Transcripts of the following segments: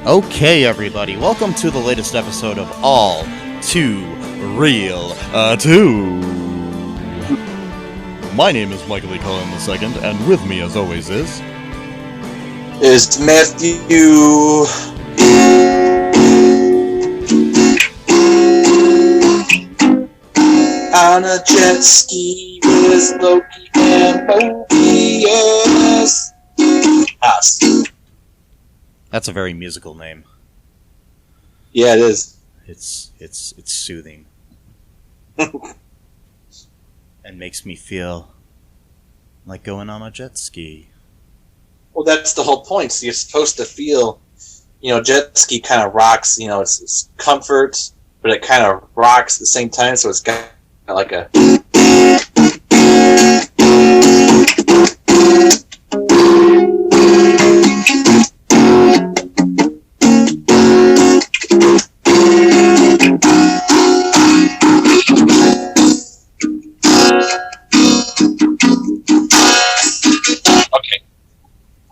Okay, everybody, welcome to the latest episode of All Too Real 2. My name is Michael E. Coleman II, and with me, as always, is Matthew. On a jet ski with Loki and Mobius. Us. That's a very musical name. Yeah, it is. It's soothing. And makes me feel like going on a jet ski. Well, that's the whole point. So you're supposed to feel, jet ski kind of rocks, it's comfort, but it kind of rocks at the same time, so it's got like a...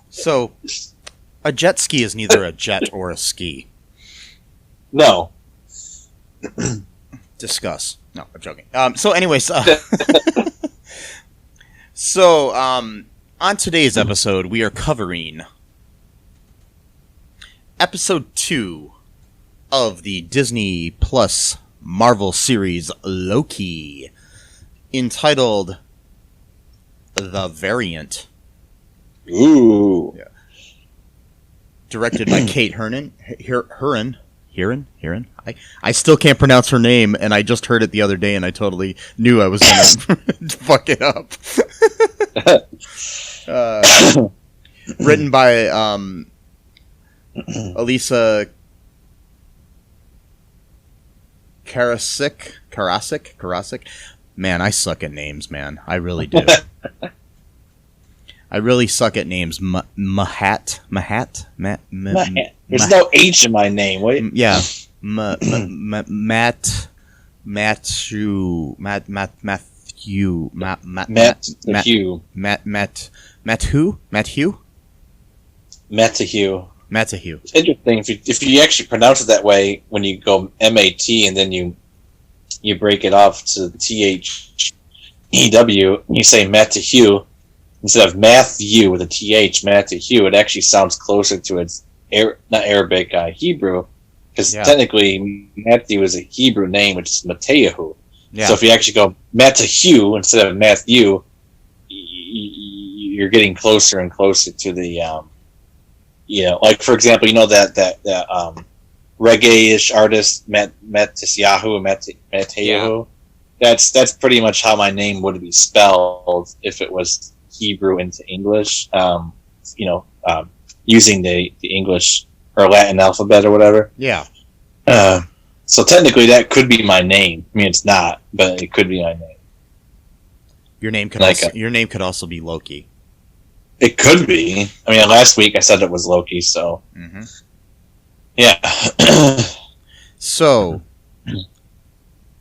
So, a jet ski is neither a jet or a ski. No. Discuss. No, I'm joking. Anyways, on today's episode, we are covering episode 2 of the Disney Plus Marvel series Loki, entitled The Variant. Ooh. Yeah. Directed by Kate Herron. I still can't pronounce her name, and I just heard it the other day, and I totally knew I was going to fuck it up. Written by Elisa Karasik. Man, I suck at names, man. I really do. I really suck at names. Mahat. There's no H in my name. What? Yeah. Matthew. It's interesting if you actually pronounce it that way when you go M-A-T and then you break it off to T-H-E-W, you say Matthew instead of Matthew with a T-H, Matthew. It actually sounds closer to its not Arabic, Hebrew, because technically Matthew is a Hebrew name, which is Mateyahu. Yeah. So if you actually go Matthew instead of Matthew, you're getting closer and closer to the like for example, that reggae-ish artist Mateyahu. Yeah. That's pretty much how my name would be spelled if it was Hebrew into English. Using the English or Latin alphabet or whatever. Yeah. So technically, that could be my name. I mean, it's not, but it could be my name. Your name could also be Loki. It could be. I mean, last week I said it was Loki, so yeah. So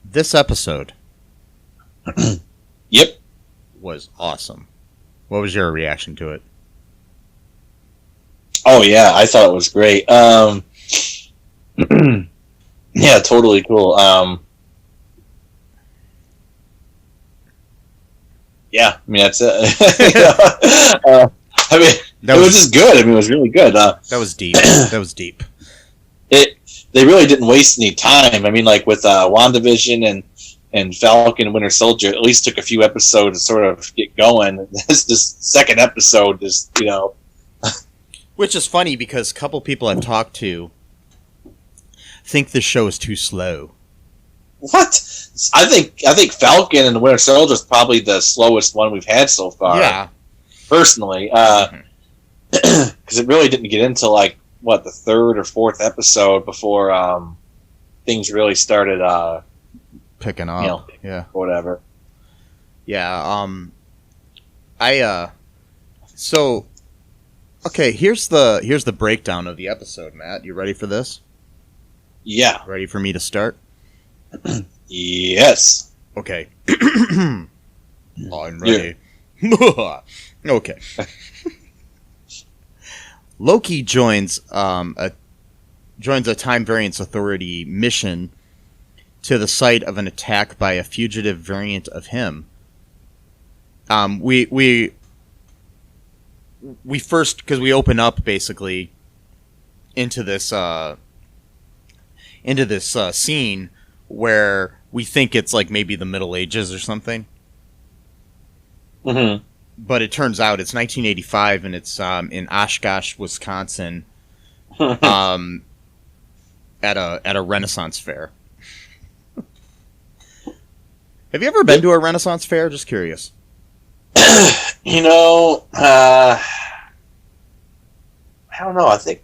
this episode, yep, was awesome. What was your reaction to it? Oh yeah, I thought it was great. Yeah, totally cool. Yeah, I mean that's it. I mean, it was just good. I mean, it was really good. That was deep. That was deep. They really didn't waste any time. I mean, like with WandaVision and Falcon and Winter Soldier, at least took a few episodes to sort of get going. This second episode is, Which is funny because a couple people I've talked to think this show is too slow. What? I think Falcon and the Winter Soldier is probably the slowest one we've had so far. Yeah. Personally, because it really didn't get into the third or fourth episode before things really started picking up. Yeah. Whatever. Yeah. So. Okay, here's the breakdown of the episode, Matt. You ready for this? Yeah. Ready for me to start? Yes. Okay. I'm ready. Yeah. Okay. Loki joins a joins a Time Variance Authority mission to the site of an attack by a fugitive variant of him. We first, because we open up basically into this scene where we think it's like maybe the Middle Ages or something. Mm-hmm. But it turns out it's 1985 and it's in Oshkosh, Wisconsin, at a Renaissance fair. Have you ever been to a Renaissance fair? Just curious. You know, I don't know. I think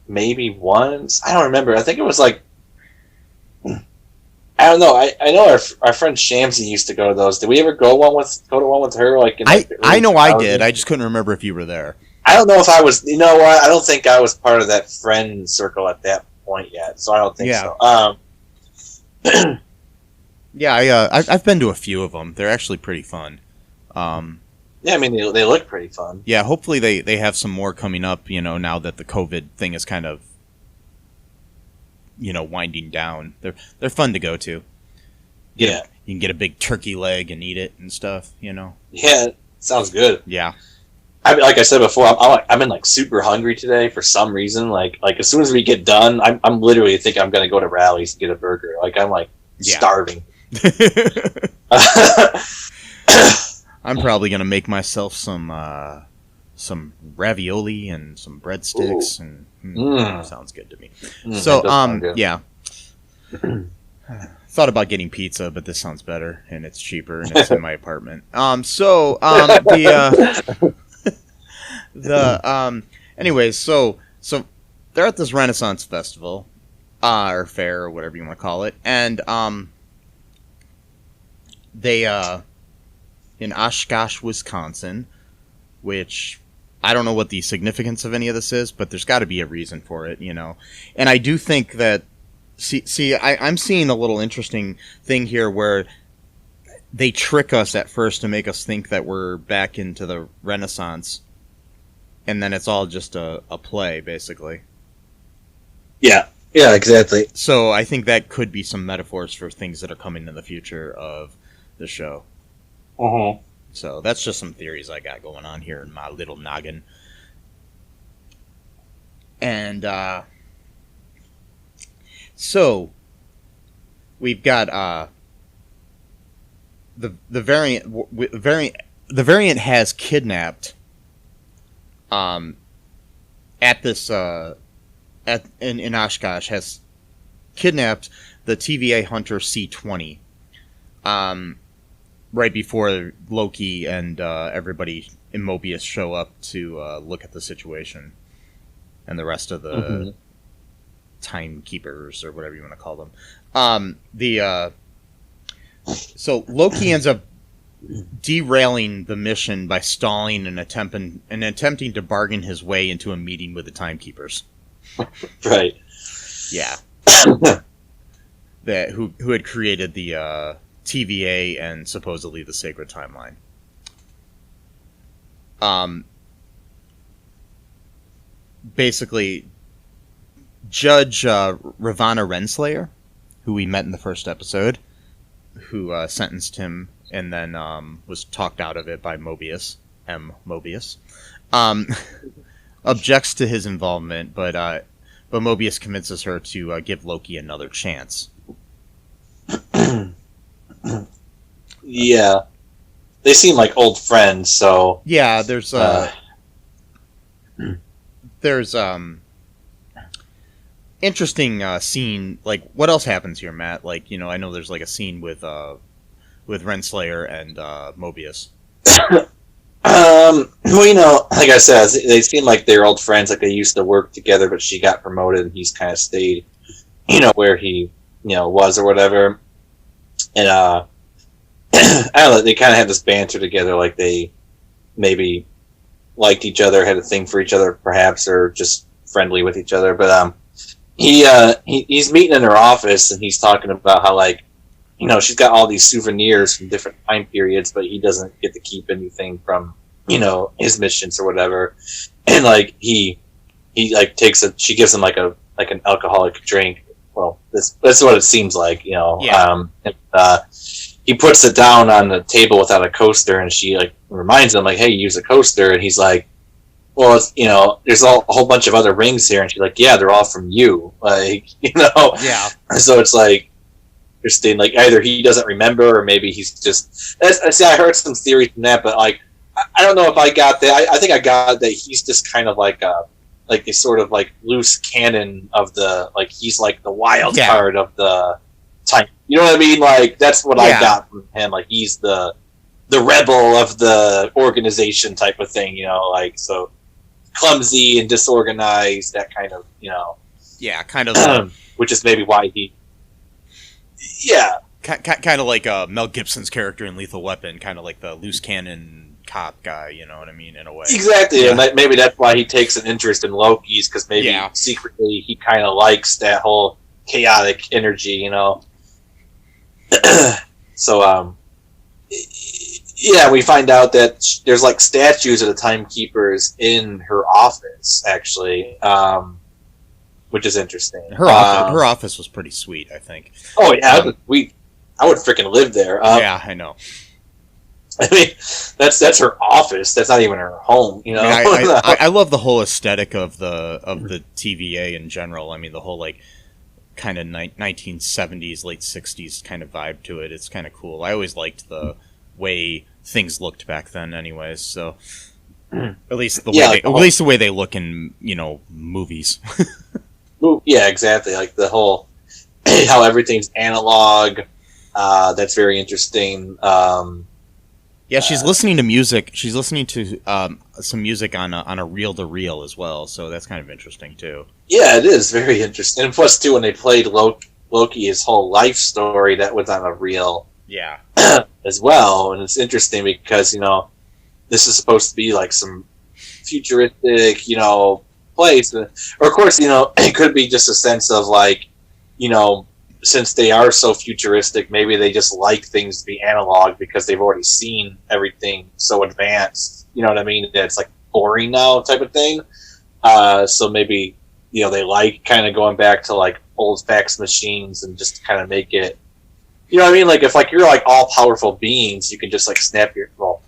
maybe once. I don't remember. I think it was like, I don't know. I know our friend Shamsi used to go to those. Did we ever go to one with her? Like, I know I did. I just couldn't remember if you were there. I don't know if I was. You know what? I don't think I was part of that friend circle at that point yet. So I don't think so. Yeah, I've been to a few of them. They're actually pretty fun. Yeah, I mean they look pretty fun. Yeah, hopefully they have some more coming up. You know, now that the COVID thing is kind of, you know, winding down. They're fun to go to. You can get a big turkey leg and eat it and stuff. You know. Yeah, sounds good. Yeah. I mean, like I said before, I've been like super hungry today for some reason. Like as soon as we get done, I'm literally thinking I'm gonna go to Rally's and get a burger. Like I'm like starving. I'm probably gonna make myself some ravioli and some breadsticks. Ooh. And sounds good to me. So yeah. Thought about getting pizza, but this sounds better and it's cheaper and it's in my apartment. Anyways, so they're at this Renaissance festival, or fair, or whatever you want to call it, and they in Oshkosh, Wisconsin, which I don't know what the significance of any of this is, but there's got to be a reason for it, you know. And I do think that I'm seeing a little interesting thing here where they trick us at first to make us think that we're back into the Renaissance, and then it's all just a play, basically. Yeah, exactly. So I think that could be some metaphors for things that are coming in the future of the show. Uh-huh. So that's just some theories I got going on here in my little noggin. And so we've got the variant has kidnapped at this in Oshkosh has kidnapped the TVA hunter C-20 right before Loki and everybody in Mobius show up to look at the situation, and the rest of the timekeepers or whatever you want to call them. So Loki ends up derailing the mission by stalling and attempting to bargain his way into a meeting with the timekeepers. Right. Yeah. Who had created the TVA and supposedly the Sacred Timeline. Basically, Judge Ravana Renslayer, who we met in the first episode, who sentenced him and then was talked out of it by Mobius, Mobius, objects to his involvement, but Mobius convinces her to give Loki another chance. Yeah, they seem like old friends. So yeah, there's interesting scene. Like, what else happens here, Matt? Like, you know, I know there's like a scene with Renslayer and Mobius. Well, you know, like I said, they seem like they're old friends. Like they used to work together, but she got promoted, and he's kind of stayed, you know, where he, you know, was or whatever. And I don't know, they kind of had this banter together, like they maybe liked each other, had a thing for each other, perhaps, or just friendly with each other. But he's meeting in her office, and he's talking about how, like, you know, she's got all these souvenirs from different time periods, but he doesn't get to keep anything from, you know, his missions or whatever. And like he like she gives him like a like an alcoholic drink. Well, that's what it seems like, you know. Yeah. He puts it down on the table without a coaster, and she like reminds him like, "Hey, use a coaster," and he's like, "Well, it's, you know, there's a whole bunch of other rings here," and she's like, "Yeah, they're all from you," like, you know. Yeah. So it's like interesting, like either he doesn't remember or maybe he's just. See, I heard some theories from that, but like I don't know if I got that. I think I got that he's just kind of like a sort of like loose cannon of the, like he's like the wild card of the time. You know what I mean? Like that's what I got from him. Like he's the rebel of the organization type of thing. You know, like so clumsy and disorganized. That kind of, you know. Yeah, kind of. Which is maybe why he. Yeah. Kind of like Mel Gibson's character in Lethal Weapon, kind of like the loose cannon cop guy, you know what I mean, in a way. Exactly, and maybe that's why he takes an interest in Loki's, because maybe secretly he kind of likes that whole chaotic energy, you know. So, yeah, we find out that there's like statues of the timekeepers in her office, actually, which is interesting. Her office was pretty sweet, I think. Oh yeah, I would freaking live there. Yeah, I know. I mean, that's her office. That's not even her home, you know. I love the whole aesthetic of the TVA in general. I mean, the whole like kind of 1970s, late 60s kind of vibe to it. It's kind of cool. I always liked the way things looked back then, anyways. So at least the way they look in, you know, movies. Yeah, exactly. Like the whole how everything's analog. That's very interesting. Yeah, she's listening to music. She's listening to some music on a reel-to-reel as well, so that's kind of interesting too. Yeah, it is very interesting. And plus, too, when they played Loki, his whole life story, that was on a reel. Yeah. As well, and it's interesting because, you know, this is supposed to be like some futuristic, you know, place. Or of course, you know, it could be just a sense of like, you know, since they are so futuristic, maybe they just like things to be analog because they've already seen everything so advanced. You know what I mean? That it's like boring now type of thing. So maybe, you know, they like kind of going back to like old fax machines and just kind of make it, you know what I mean? Like if like you're like all powerful beings, you can just like snap your, well,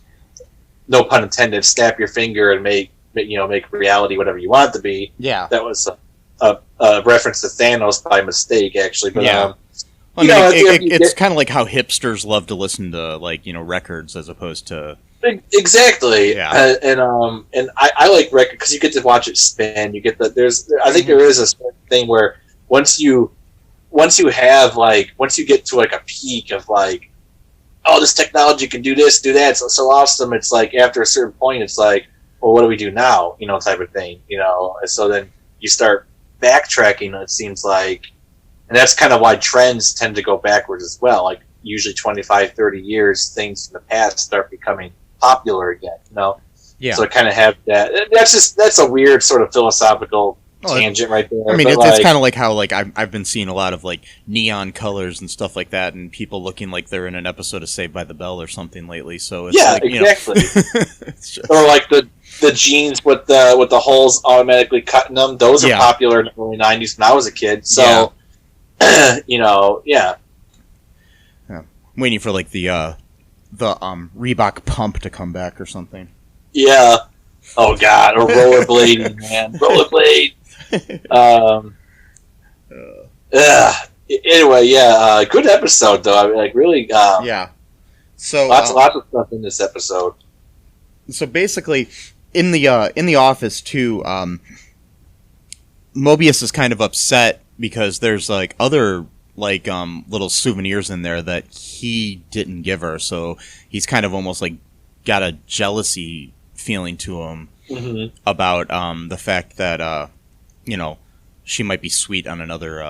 no pun intended, snap your finger and make reality whatever you want it to be. Yeah. That was a reference to Thanos by mistake, actually. But, yeah. It's kind of like how hipsters love to listen to, like, you know, records as opposed to... Exactly. Yeah. And I like record because you get to watch it spin. You get I think there is a thing where once you get to like a peak of like, oh, this technology can do this, do that, it's so awesome. It's like after a certain point, it's like, well, what do we do now? You know, type of thing. You know, and so then you start backtracking. It seems like, and that's kind of why trends tend to go backwards as well. Like usually 25, 30 years, things from the past start becoming popular again. You know, yeah. So kind of have that. That's a weird sort of philosophical tangent right there. I mean, it's kind of like how like I've been seeing a lot of like neon colors and stuff like that, and people looking like they're in an episode of Saved by the Bell or something lately. So it's like, exactly. Just... Or like the jeans with the holes automatically cutting them. Those are popular in the early 90s when I was a kid. So, you know, yeah. I'm waiting for like the Reebok pump to come back or something. Yeah. Oh God, or rollerblading, man, rollerblade. Anyway, yeah, good episode though. I mean, like really, yeah. So lots of stuff in this episode. So basically, in the office too, Mobius is kind of upset because there's like other like little souvenirs in there that he didn't give her, so he's kind of almost like got a jealousy feeling to him about the fact that you know, she might be sweet on another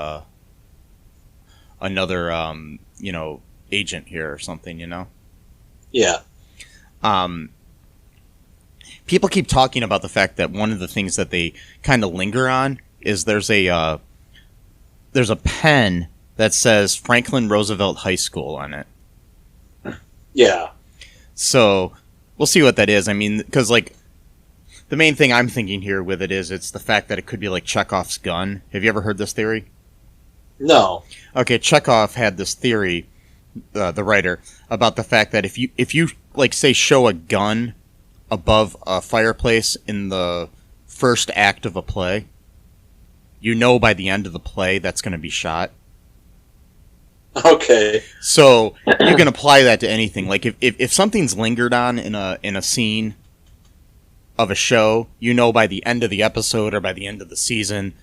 you know, agent here or something, you know. Yeah. People keep talking about the fact that one of the things that they kind of linger on is there's a pen that says Franklin Roosevelt High School on it. Yeah. So we'll see what that is. I mean, because like the main thing I'm thinking here with it is it's the fact that it could be like Chekhov's gun. Have you ever heard this theory? No. Okay, Chekhov had this theory, the writer, about the fact that if you like say show a gun above a fireplace in the first act of a play, you know by the end of the play that's going to be shot. Okay. So you can apply that to anything. Like if something's lingered on in a scene of a show, you know by the end of the episode or by the end of the season,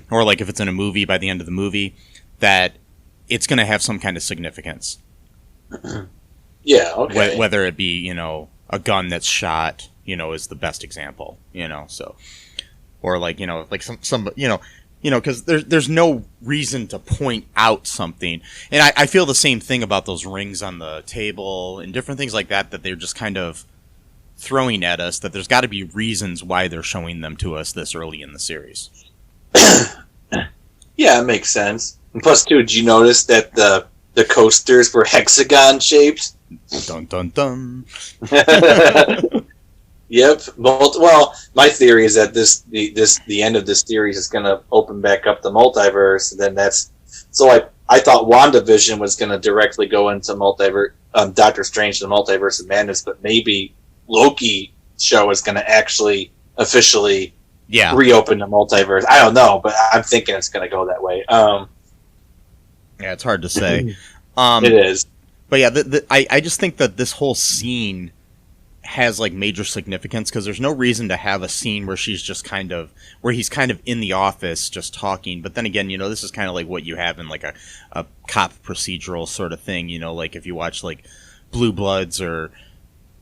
or like if it's in a movie, by the end of the movie, that it's going to have some kind of significance. Yeah, okay. Whether it be, you know, a gun that's shot, you know, is the best example, you know, so. Or like, you know, like some you know, because there's no reason to point out something. And I feel the same thing about those rings on the table and different things like that they're just kind of throwing at us, that there's got to be reasons why they're showing them to us this early in the series. Yeah, it makes sense. And plus, too, did you notice that the coasters were hexagon shaped? Dun dun dun. Yep. Well, my theory is that the end of this series is going to open back up the multiverse. And then I thought WandaVision was going to directly go into multiverse, Doctor Strange, the Multiverse of Madness, but maybe Loki show is going to actually officially reopen the multiverse. I don't know, but I'm thinking it's going to go that way. Yeah, it's hard to say. It is. But yeah, I just think that this whole scene has like major significance, because there's no reason to have a scene where he's kind of in the office just talking. But then again, you know, this is kind of like what you have in like a cop procedural sort of thing, you know, like if you watch like Blue Bloods or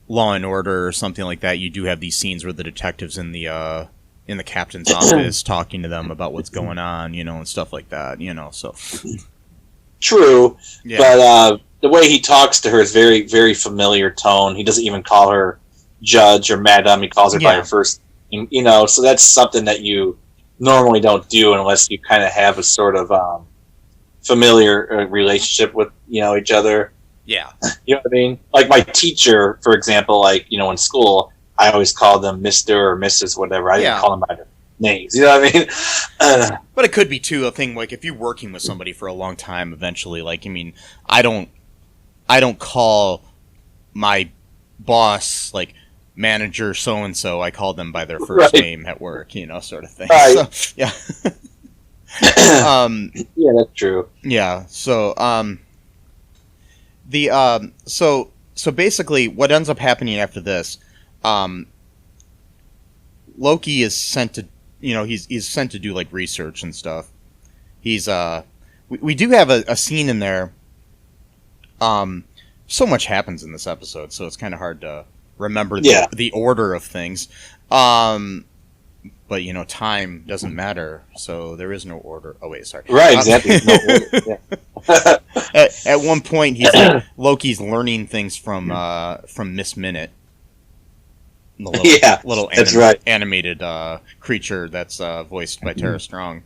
Law and Order or something like that, you do have these scenes where the detective's in the captain's office talking to them about what's going on, you know, and stuff like that, you know, so. True, yeah. But the way he talks to her is very, very familiar tone. He doesn't even call her Judge or Madam. He calls her by her first, you know, so that's something that you normally don't do unless you kind of have a sort of familiar relationship with, you know, each other. Yeah. You know what I mean? Like my teacher, for example, like, you know, in school, I always called them Mr. or Mrs. whatever. I didn't call them by their names. You know what I mean? But it could be, too, a thing, like, if you're working with somebody for a long time, eventually, like, I mean, I don't call my boss, like, manager so-and-so. I call them by their first name at work, you know, sort of thing. Right. So, yeah. Yeah, that's true. Yeah, so, so basically, what ends up happening after this, Loki is sent to, you know, he's sent to do like research and stuff. He's we do have a scene in there. So much happens in this episode, so it's kind of hard to remember the order of things. But you know, time doesn't matter, so there is no order. Oh wait, sorry. Right, exactly. No order. At one point, Loki's learning things from Miss Minute. The little animated creature that's voiced by Tara Strong.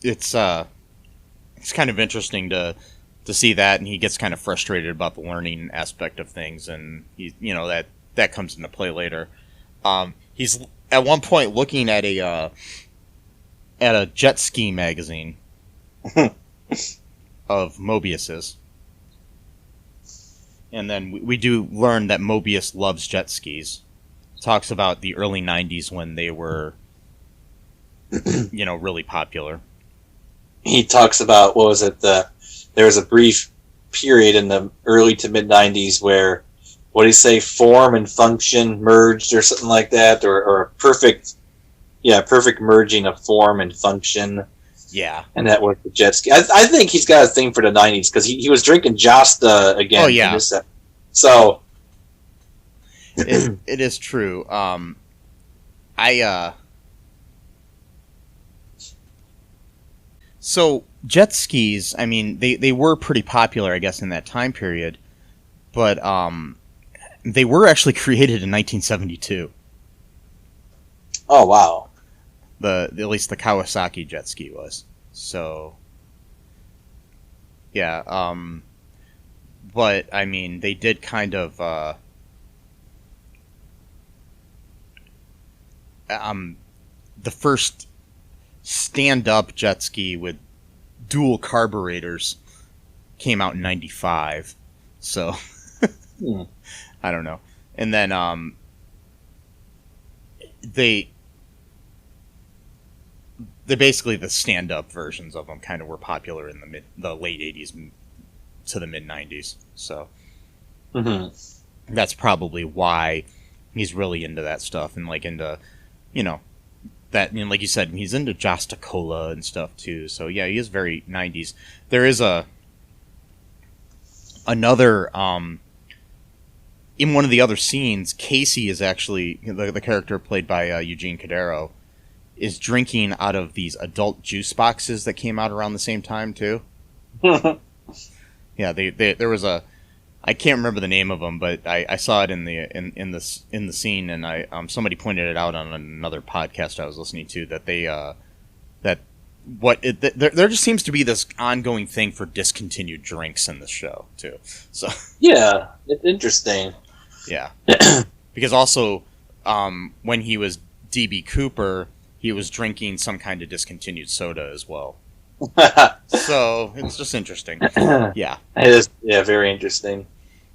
It's kind of interesting to see that, and he gets kind of frustrated about the learning aspect of things, and he, you know, that comes into play later. He's at one point looking at a jet ski magazine of Mobius's. And then we do learn that Mobius loves jet skis. Talks about the early 90s when they were, you know, really popular. He talks about, what was it, there was a brief period in the early to mid 90s where, what do you say, form and function merged or something like that, or a perfect merging of form and function. Yeah. And that was the jet ski. I think he's got a thing for the 90s, because he was drinking Josta again. Oh, yeah. So. It is true. So, jet skis, I mean, they were pretty popular, I guess, in that time period. But, they were actually created in 1972. Oh, wow. At least the Kawasaki jet ski was. So, yeah. But I mean, they did kind of the first stand-up jet ski with dual carburetors came out in 95. So I don't know. And then they basically, the stand-up versions of them kind of were popular in the late 80s to the mid 90s. So that's probably why he's really into that stuff, and like into, you know, that, you know, like you said, he's into Jostacola and stuff too. So yeah, he is very 90s. There is another in one of the other scenes, Casey is actually the character played by Eugene Cadero is drinking out of these adult juice boxes that came out around the same time too. Yeah, there was a, I can't remember the name of them, but I saw it in the scene, and somebody pointed it out on another podcast I was listening to, that there just seems to be this ongoing thing for discontinued drinks in this show too. So yeah, it's interesting. Yeah, because also when he was DB Cooper, he was drinking some kind of discontinued soda as well. So it's just interesting. Yeah, it is. Yeah, very interesting.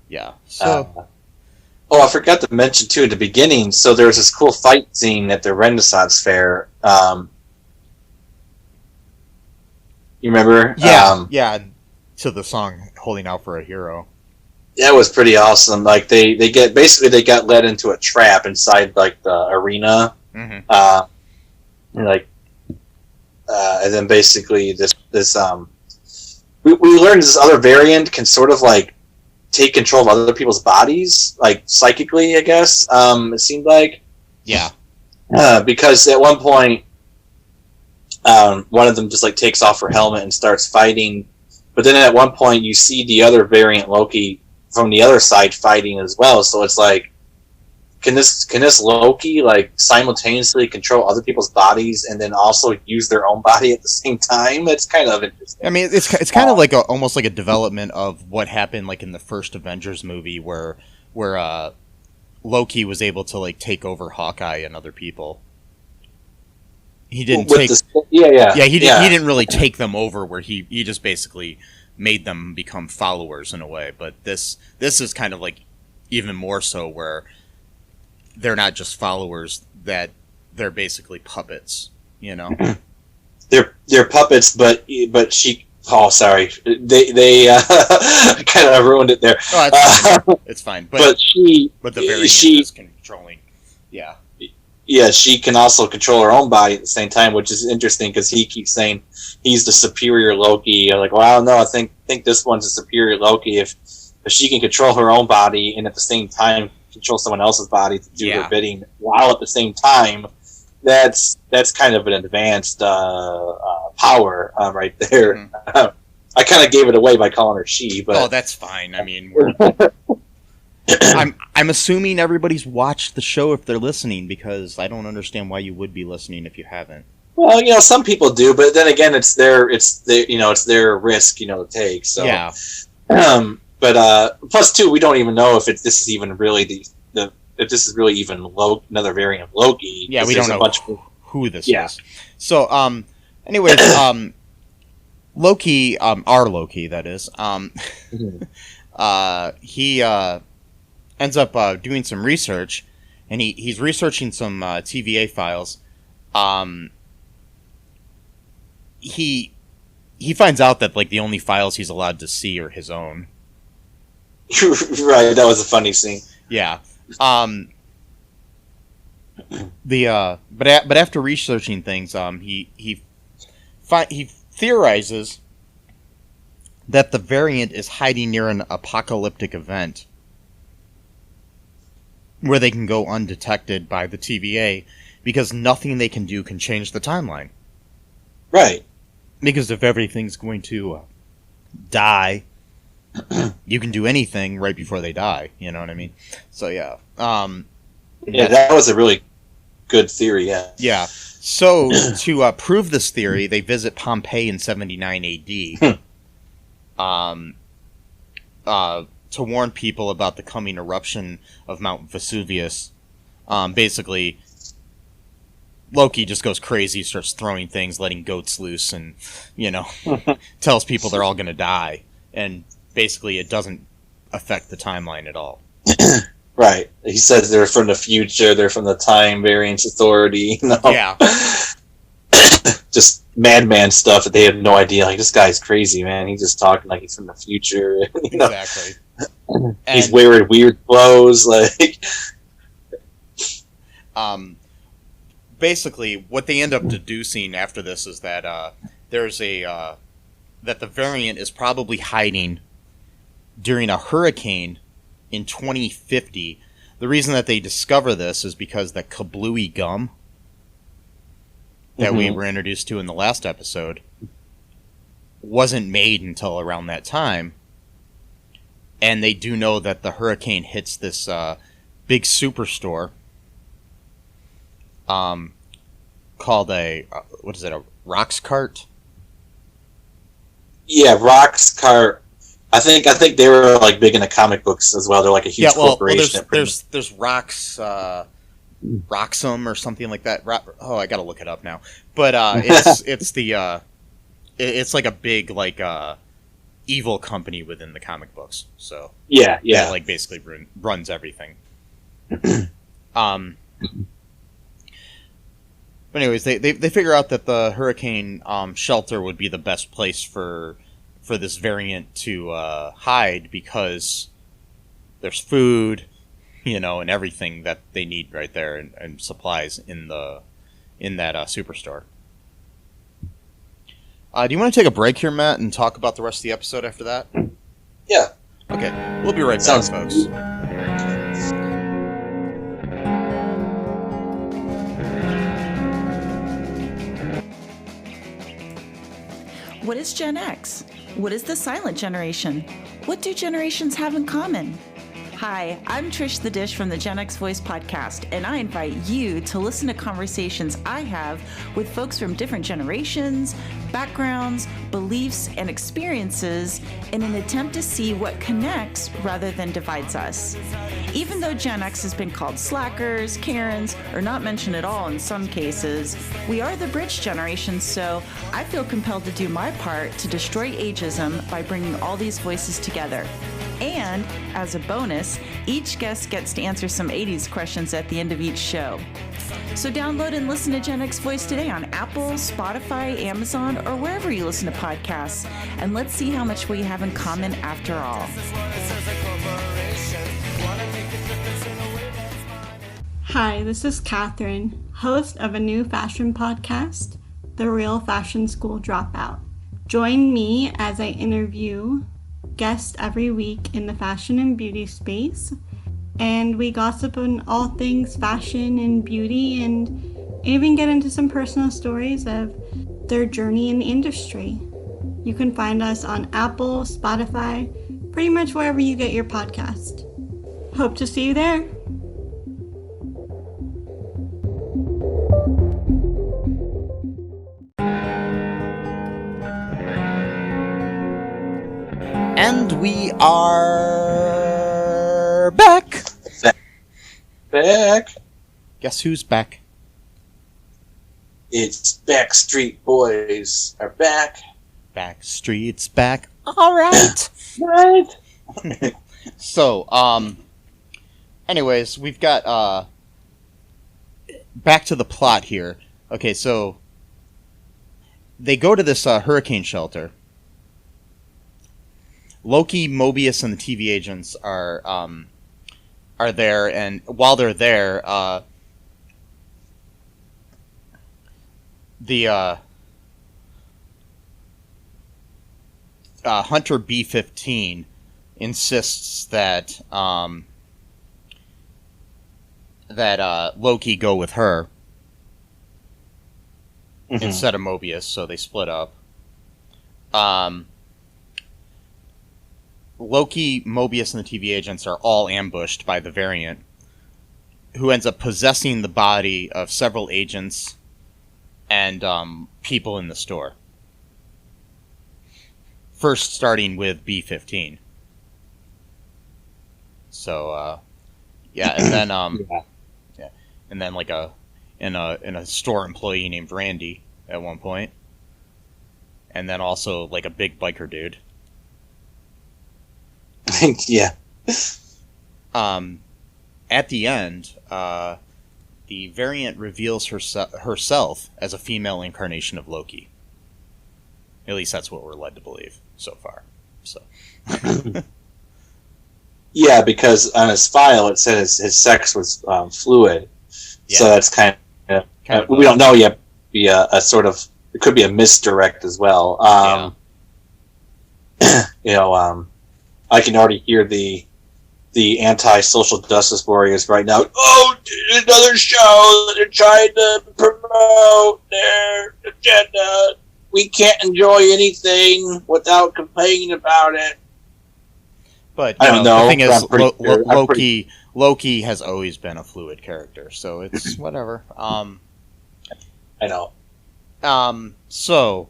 Yeah. So, I forgot to mention too at the beginning. So there was this cool fight scene at the Renaissance Fair. You remember? Yeah. Yeah. To the song "Holding Out for a Hero." That was pretty awesome. Like they got led into a trap inside like the arena. Mm-hmm. And then basically we learned this other variant can sort of like take control of other people's bodies, like psychically, I guess. It seemed like. Yeah. Because at one point, one of them just like takes off her helmet and starts fighting, but then at one point you see the other variant Loki from the other side fighting as well. So it's like, can this Loki like simultaneously control other people's bodies and then also use their own body at the same time? It's kind of interesting. I mean, it's kind of like almost like a development of what happened like in the first Avengers movie where Loki was able to like take over Hawkeye and other people. He didn't take he didn't really take them over, where he just basically made them become followers in a way. But this is kind of like even more so, where they're not just followers, that they're basically puppets, you know. They're puppets, but she. Oh, sorry. They kind of ruined it there. Oh, it's fine. It's fine. But the variant is controlling. Yeah. Yeah, she can also control her own body at the same time, which is interesting because he keeps saying he's the superior Loki. You're like, well, I don't know. I think this one's a superior Loki if she can control her own body and at the same time control someone else's body to do her bidding while at the same time. That's kind of an advanced power right there. Mm-hmm. I kind of gave it away by calling her she, but that's fine. I mean, I'm assuming everybody's watched the show if they're listening, because I don't understand why you would be listening if you haven't. Well, some people do, but then again, it's their risk, to take. So yeah. But plus two, we don't even know if this is even really if this is really even another variant of Loki. Yeah, we don't know who this is. So, anyways, Loki, our Loki, that is, he ends up doing some research, and he's researching some TVA files. He finds out that like the only files he's allowed to see are his own. Right, that was a funny scene. Yeah. But after researching things, he theorizes that the variant is hiding near an apocalyptic event where they can go undetected by the TVA, because nothing they can do can change the timeline. Right. Because if everything's going to die, you can do anything right before they die. You know what I mean? So yeah. Yeah, that was a really good theory. Yeah. Yeah. So to prove this theory, they visit Pompeii in 79 AD. To warn people about the coming eruption of Mount Vesuvius. Basically, Loki just goes crazy, starts throwing things, letting goats loose, and, tells people they're all going to die. And basically it doesn't affect the timeline at all. Right. He says they're from the future, they're from the Time Variance Authority. Yeah. Just madman stuff that they have no idea. Like, this guy's crazy, man. He's just talking like he's from the future. Exactly. He's wearing weird clothes. Like, basically, what they end up deducing after this is that there's that the variant is probably hiding during a hurricane in 2050. The reason that they discover this is because the kablooey gum that we were introduced to in the last episode wasn't made until around that time. And they do know that the hurricane hits this big superstore called a Rocks Cart? Yeah, Rocks Cart. I think they were like big in the comic books as well. They're like a huge corporation. There's Rocks, Roxum or something like that. I gotta look it up now. But it's like a big evil company within the comic books. So yeah, that, like, basically runs everything. But anyways, they figure out that the hurricane shelter would be the best place for this variant to hide, because there's food, and everything that they need right there, and supplies in that superstore. Do you want to take a break here, Matt, and talk about the rest of the episode after that? Yeah. Okay, we'll be right back, folks. What is Gen X? What is the silent generation? What do generations have in common? Hi, I'm Trish the Dish from the Gen X Voice podcast, and I invite you to listen to conversations I have with folks from different generations, backgrounds, beliefs, and experiences in an attempt to see what connects rather than divides us. Even though Gen X has been called slackers, Karens, or not mentioned at all in some cases, we are the bridge generation, so I feel compelled to do my part to destroy ageism by bringing all these voices together. And, as a bonus, each guest gets to answer some 80s questions at the end of each show. So download and listen to Gen X Voice today on Apple, Spotify, Amazon, or wherever you listen to podcasts. And let's see how much we have in common after all. Hi, this is Catherine, host of a new fashion podcast, The Real Fashion School Dropout. Join me as I interview guests every week in the fashion and beauty space, and we gossip on all things fashion and beauty, and even get into some personal stories of their journey in the industry. You can find us on Apple, Spotify, pretty much wherever you get your podcast. Hope to see you there. And we are back. Back. Guess who's back? It's Backstreet Boys are back. Backstreet's back. All right. Right. So, anyways, we've got back to the plot here. Okay, so they go to this hurricane shelter. Loki, Mobius, and the TV agents are there, and while they're there, the Hunter B-15 insists that Loki go with her instead of Mobius, so they split up. Loki, Mobius, and the TV agents are all ambushed by the variant, who ends up possessing the body of several agents and people in the store. First starting with B-15. So, and then, and then and a store employee named Randy at one point, and then also like a big biker dude. Yeah. At the end, the variant reveals herself as a female incarnation of Loki. At least that's what we're led to believe so far. So. Yeah, because on his file it said his sex was fluid, so that's kind of we don't know yet. Be a sort of, it could be a misdirect as well. I can already hear the anti-social justice warriors right now. Oh, another show that they're trying to promote their agenda. We can't enjoy anything without complaining about it. But I don't know. The thing is, Loki has always been a fluid character, so it's whatever. I know. So,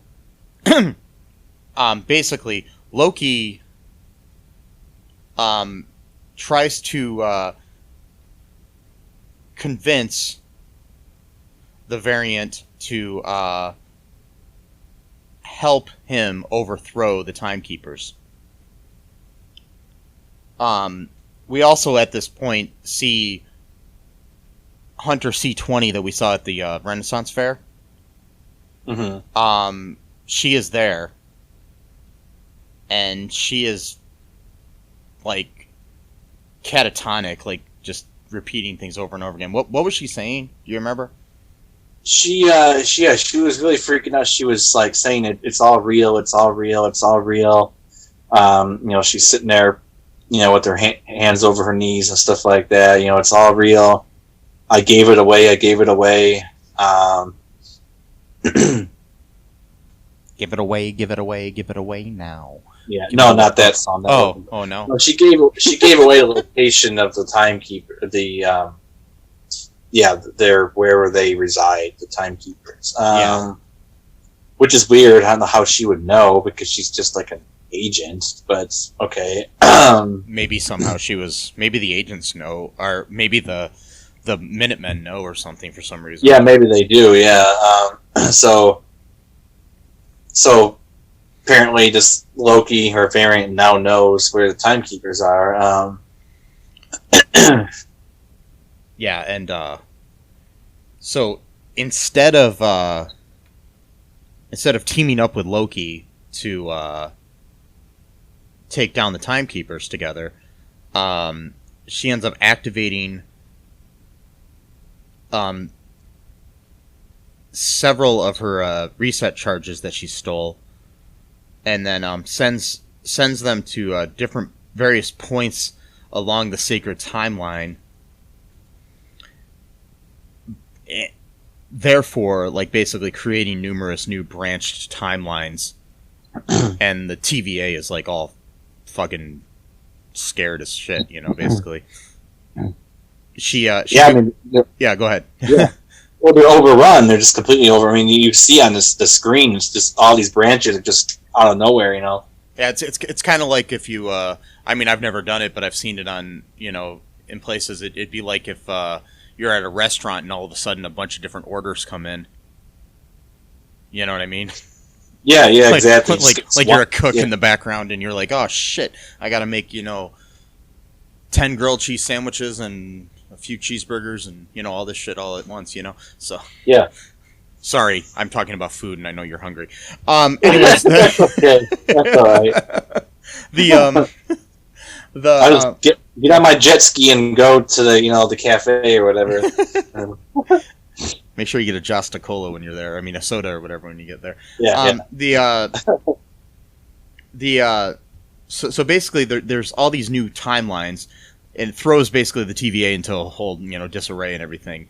basically, Loki tries to convince the variant to help him overthrow the Timekeepers. We also, at this point, see Hunter C-20 that we saw at the Renaissance Fair. Mm-hmm. She is there, and she is like catatonic, like just repeating things over and over again. What was she saying? Do you remember? She was really freaking out. She was like saying it's all real, it's all real, it's all real. She's sitting there, with her hands over her knees and stuff like that. It's all real. I gave it away. Give it away, give it away, give it away now. Yeah, no, not that song. No. No, she gave away the location of the Timekeeper. They're wherever they reside, the Timekeepers. Which is weird. I don't know how she would know because she's just like an agent. But okay. Maybe somehow maybe the agents know, or maybe the Minutemen know, or something for some reason. Yeah, maybe they do. Yeah. So apparently, just Loki, her variant, now knows where the Timekeepers are. Yeah, and so instead of teaming up with Loki to take down the Timekeepers together, she ends up activating several of her reset charges that she stole, and then sends them to different various points along the sacred timeline. Therefore, like, basically creating numerous new branched timelines, and the TVA is like all fucking scared as shit, basically. Yeah, go ahead. Yeah. Well, they're overrun. They're just completely over. I mean, you see on the screen, it's just all these branches are just out of nowhere, Yeah, it's kind of like if you, I've never done it, but I've seen it on, in places. It'd be like if you're at a restaurant and all of a sudden a bunch of different orders come in. You know what I mean? Yeah, exactly. Like you're a cook in the background and you're like, oh shit, I gotta make, 10 grilled cheese sandwiches and a few cheeseburgers and, all this shit all at once, So. Yeah. Sorry, I'm talking about food and I know you're hungry. Anyways. That's okay. That's alright. I just get on my jet ski and go to the cafe or whatever. Make sure you get a Josta Cola when you're there. I mean, a soda or whatever when you get there. Yeah. So basically, there's all these new timelines, and it throws basically the TVA into a whole disarray and everything.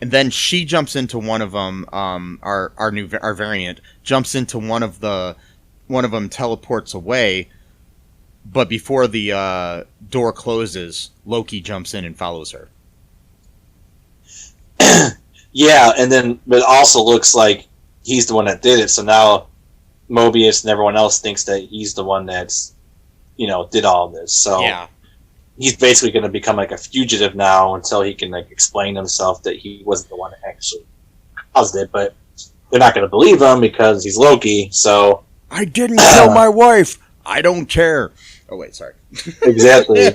And then she jumps into one of them. Our variant jumps into one of them, teleports away. But before the door closes, Loki jumps in and follows her. Yeah, and then but it also looks like he's the one that did it. So now Mobius and everyone else thinks that he's the one that's did all this. So yeah. he's basically going to become like a fugitive now until he can like explain himself that he wasn't the one that actually caused it. But they're not going to believe him because he's Loki. So I didn't kill my wife. I don't care. Oh wait, sorry. Exactly.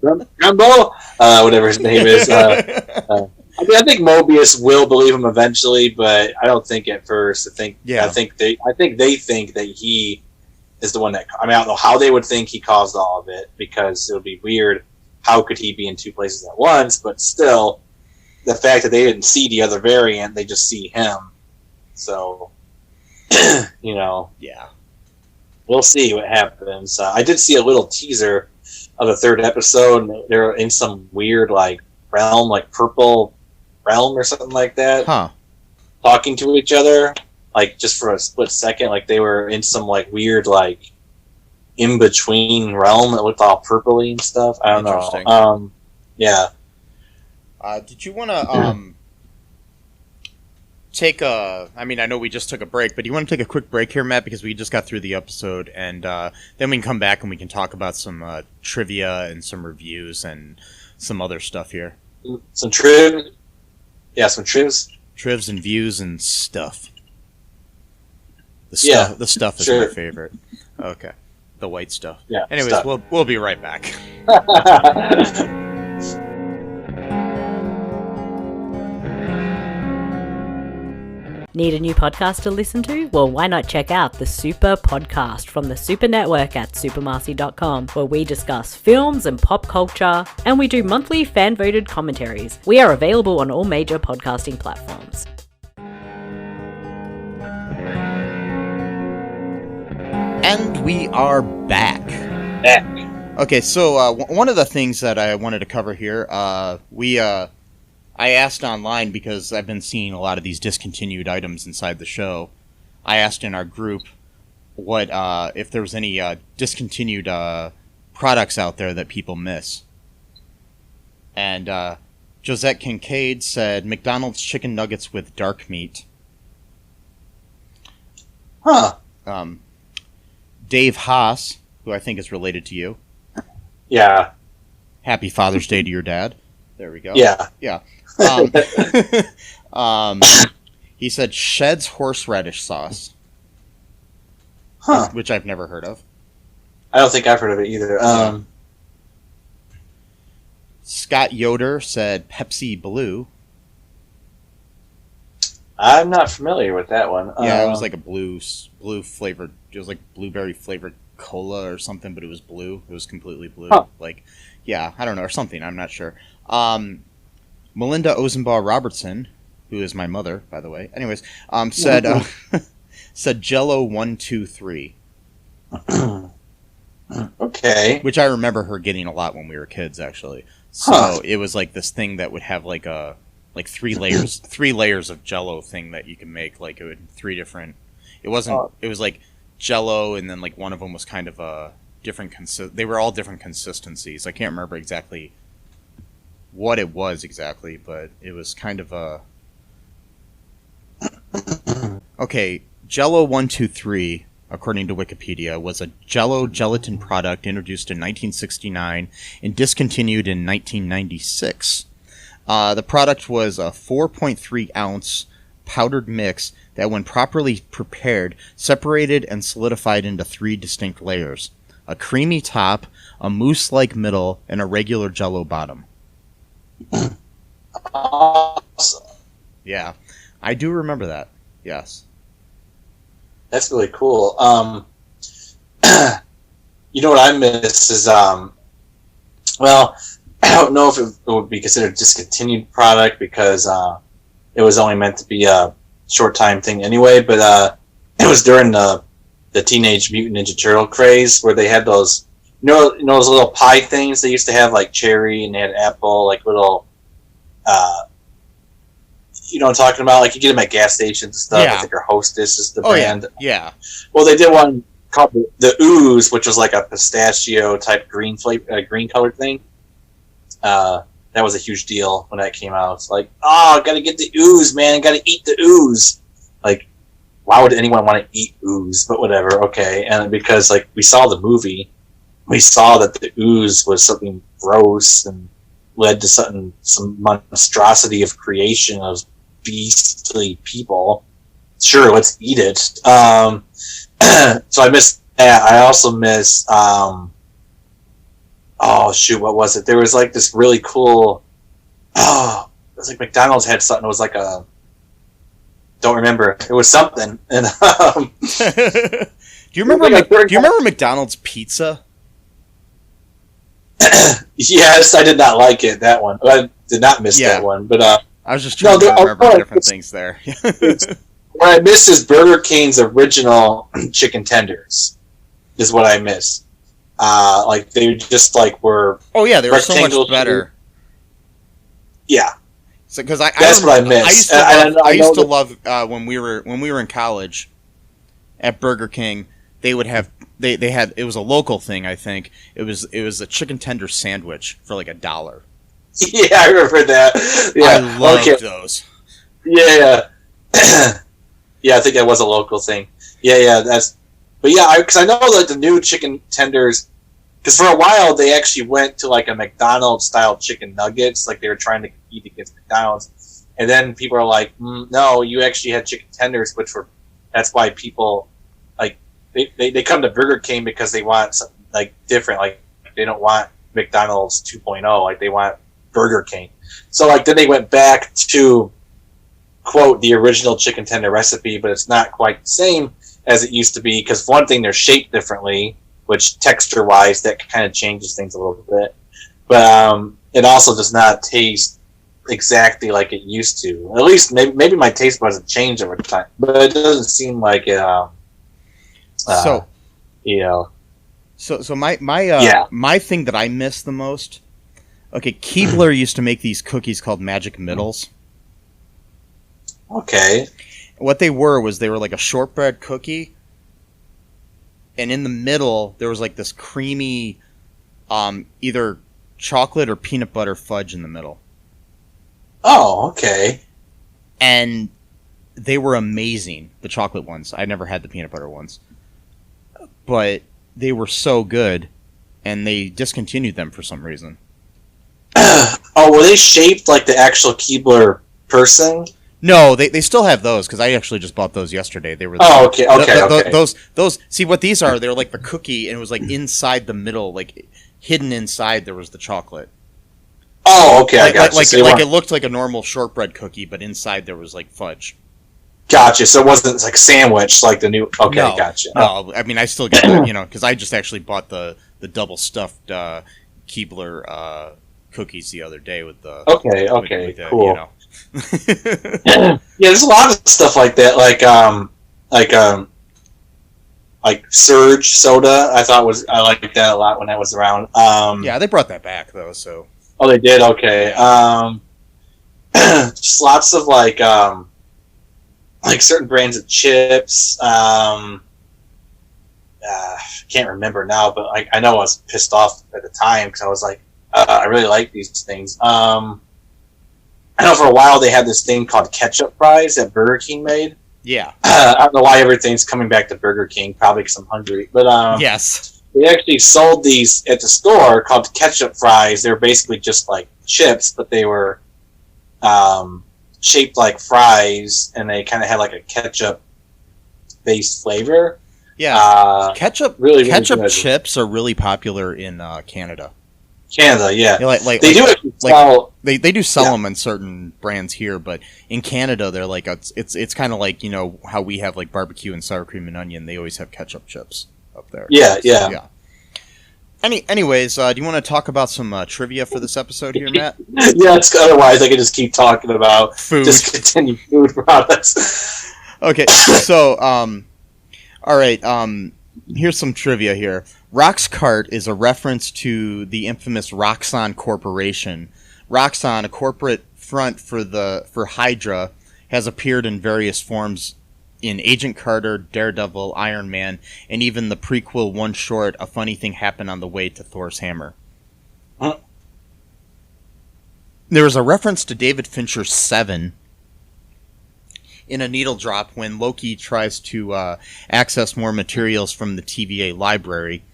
Gumbo, whatever his name is. I think Mobius will believe him eventually, but I don't think at first. I think they think that he is the one that. I mean, I don't know how they would think he caused all of it because it would be weird. How could he be in two places at once? But still, the fact that they didn't see the other variant, they just see him. So, Yeah. We'll see what happens. I did see a little teaser of the third episode, and they're in some weird like realm, like purple realm or something like that. Huh. Talking to each other, like just for a split second, like they were in some like weird like in between realm that looked all purpley and stuff. I don't know. Yeah. Did you want to take a... I mean, I know we just took a break, but do you want to take a quick break here, Matt? Because we just got through the episode, and then we can come back and we can talk about some trivia and some reviews and some other stuff here. Some triv? Yeah, some trivs? Trivs and views and stuff. The stuff is my favorite. Okay. The white stuff. Yeah. Anyways, stuff. we'll be right back. Need a new podcast to listen to? Well, why not check out the Super Podcast from the Super Network at supermarcy.com, where we discuss films and pop culture, and we do monthly fan-voted commentaries. We are available on all major podcasting platforms. And we are back. Okay, so one of the things that I wanted to cover here, I asked online because I've been seeing a lot of these discontinued items inside the show. I asked in our group what if there was any discontinued products out there that people miss. And Josette Kincaid said McDonald's chicken nuggets with dark meat. Huh. Dave Haas, who I think is related to you. Yeah. Happy Father's Day to your dad. There we go. Yeah. Yeah. He said Shed's horseradish sauce. Huh. Which I've never heard of. I don't think I've heard of it either. Scott Yoder said Pepsi Blue. I'm not familiar with that one. Yeah, it was like a blue flavored. It was like blueberry flavored cola or something, but it was blue. It was completely blue. Huh. Like, yeah, I don't know, or something. I'm not sure. Melinda Ozenbaugh Robertson, who is my mother, by the way. Anyways, said said Jello 123. Okay. Which I remember her getting a lot when we were kids, actually. So it was like this thing that would have like three layers of Jello thing that you can make. Like it would three different. It wasn't. It was like Jello, and then like one of them was kind of a different. They were all different consistencies. I can't remember exactly what it was exactly, but it was kind of a... Okay, Jello 123, according to Wikipedia, was a Jello gelatin product introduced in 1969 and discontinued in 1996. The product was a 4.3 ounce powdered mix that, when properly prepared, separated and solidified into three distinct layers: a creamy top, a mousse-like middle, and a regular Jello bottom. Awesome. Yeah, I do remember that. Yes. That's really cool. You know what I miss is, well, I don't know if it would be considered a discontinued product because it was only meant to be a short time thing anyway, but it was during the Teenage Mutant Ninja Turtle craze where they had those, you know those little pie things they used to have, like cherry and they had apple, like little, you know what I'm talking about? Like you get them at gas stations and stuff. Yeah. I think Hostess is the brand. Yeah. Well, they did one called the Ooze, which was like a pistachio type green colored thing. That was a huge deal when that came out. It's like, oh, gotta get the Ooze, man. Gotta eat the Ooze. Like, why would anyone want to eat Ooze? But whatever, okay. And because like we saw the movie, we saw that the ooze was something gross and led to some monstrosity of creation of beastly people. Sure, let's eat it. So I missed that. I also miss. Oh shoot, what was it? There was like this really cool. Oh, it was like McDonald's had something. It was like a. Don't remember. It was something. And do you remember McDonald's pizza? Yes, I did not like it. That one. I did not miss that one. But I was just trying to remember different things there. What I missed is Burger King's original chicken tenders. Is what I miss. Like they just like were. Oh yeah, they were so much better. Yeah. So because that's what I missed. I used to love when we were in college at Burger King. They would have they had, it was a local thing, I think. It was a chicken tender sandwich for like $1. Yeah, I remember that. Yeah, I loved those. Yeah. Yeah, I think that was a local thing. Yeah, but yeah, because I know like the new chicken tenders, because for a while they actually went to like a McDonald's style chicken nuggets, like they were trying to compete against McDonald's, and then people are like, no, you actually had chicken tenders, that's why people like they come to Burger King because they want something like different, like they don't want McDonald's 2.0, like they want Burger King. So like then they went back to quote the original chicken tender recipe, but it's not quite the same as it used to be, because one thing, they're shaped differently, which texture wise that kind of changes things a little bit, but it also does not taste exactly like it used to. At least maybe my taste buds have changed over time, but it doesn't seem like it. So my thing that I miss the most. Okay, Keebler used to make these cookies called Magic Middles. Okay. What they were like a shortbread cookie, and in the middle there was like this creamy, either chocolate or peanut butter fudge in the middle. Oh, okay. And they were amazing, the chocolate ones. I never had the peanut butter ones. But they were so good, and they discontinued them for some reason. Oh, were they shaped like the actual Keebler person? No, they still have those, because I actually just bought those yesterday. They were okay. Those see what these are. They're like the cookie, and it was like inside the middle, like hidden inside there was the chocolate. Oh, okay, I got you. Like it looked like a normal shortbread cookie, but inside there was like fudge. Gotcha. So it wasn't like sandwich like the new. Okay, no, gotcha. No, I mean I still get the, because I just actually bought the double stuffed Keebler cookies the other day with the. Okay, with the, cool. You know. Yeah, there's a lot of stuff like that, like Surge soda. I liked that a lot when I was around. Yeah, they brought that back though. So. Oh, they did. Okay. Just lots of like certain brands of chips. Can't remember now, but I know I was pissed off at the time because I was like, I really like these things. I know for a while they had this thing called ketchup fries that Burger King made. Yeah. I don't know why everything's coming back to Burger King, probably because I'm hungry. But yes, they actually sold these at the store called ketchup fries. They were basically just like chips, but they were shaped like fries, and they kind of had like a ketchup-based flavor. Yeah, ketchup really chips are really popular in Canada. Canada, yeah. They do sell them in certain brands here, but in Canada they're like it's kind of like how we have like barbecue and sour cream and onion. They always have ketchup chips up there. Yeah. Anyways, do you want to talk about some trivia for this episode here, Matt? Yeah, otherwise I could just keep talking about food. Discontinued food products. Okay, so all right. Here's some trivia here. Roxcart is a reference to the infamous Roxxon Corporation. Roxxon, a corporate front for Hydra, has appeared in various forms in Agent Carter, Daredevil, Iron Man, and even the prequel one short, A Funny Thing Happened on the Way to Thor's Hammer. Huh? There is a reference to David Fincher's Seven in a needle drop when Loki tries to access more materials from the TVA library.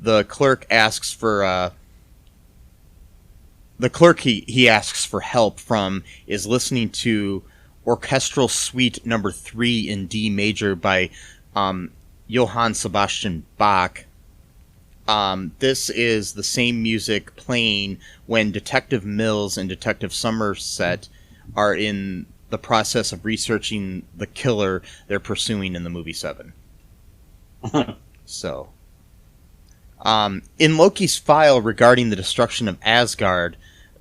the clerk asks for he asks for help from is listening to Orchestral Suite Number 3 in D major by Johann Sebastian Bach. This is the same music playing when Detective Mills and Detective Somerset are in the process of researching the killer they're pursuing in the movie 7. So, in Loki's file regarding the destruction of Asgard,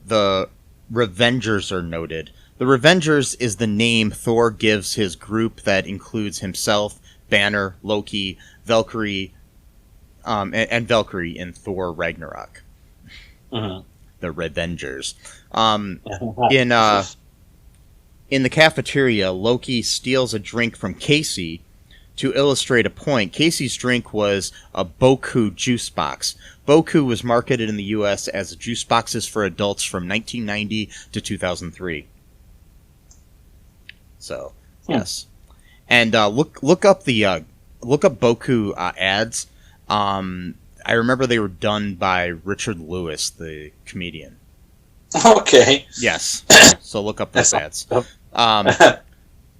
the Revengers are noted. The Revengers is the name Thor gives his group that includes himself, Banner, Loki, Valkyrie, and Valkyrie in Thor Ragnarok. The Revengers. In the cafeteria, Loki steals a drink from Casey to illustrate a point. Casey's drink was a Boku juice box. Boku was marketed in the U.S. as juice boxes for adults from 1990 to 2003. So, yes. And look up Boku ads. I remember they were done by Richard Lewis, the comedian. Okay. Yes. So look up those ads.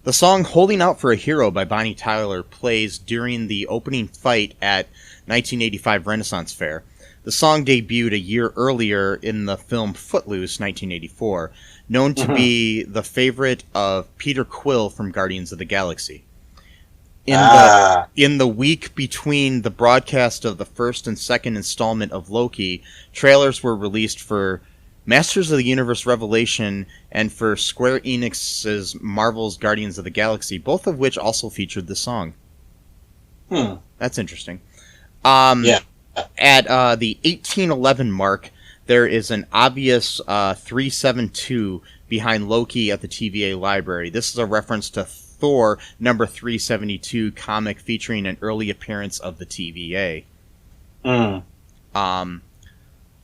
The song Holding Out for a Hero by Bonnie Tyler plays during the opening fight at 1985 Renaissance Fair. The song debuted a year earlier in the film Footloose, 1984, known to be the favorite of Peter Quill from Guardians of the Galaxy. In the week between the broadcast of the first and second installment of Loki, trailers were released for Masters of the Universe Revelation and for Square Enix's Marvel's Guardians of the Galaxy, both of which also featured the song. That's interesting. Yeah. At the 1811 mark, there is an obvious 372 behind Loki at the TVA library. This is a reference to Thor number 372 comic featuring an early appearance of the TVA.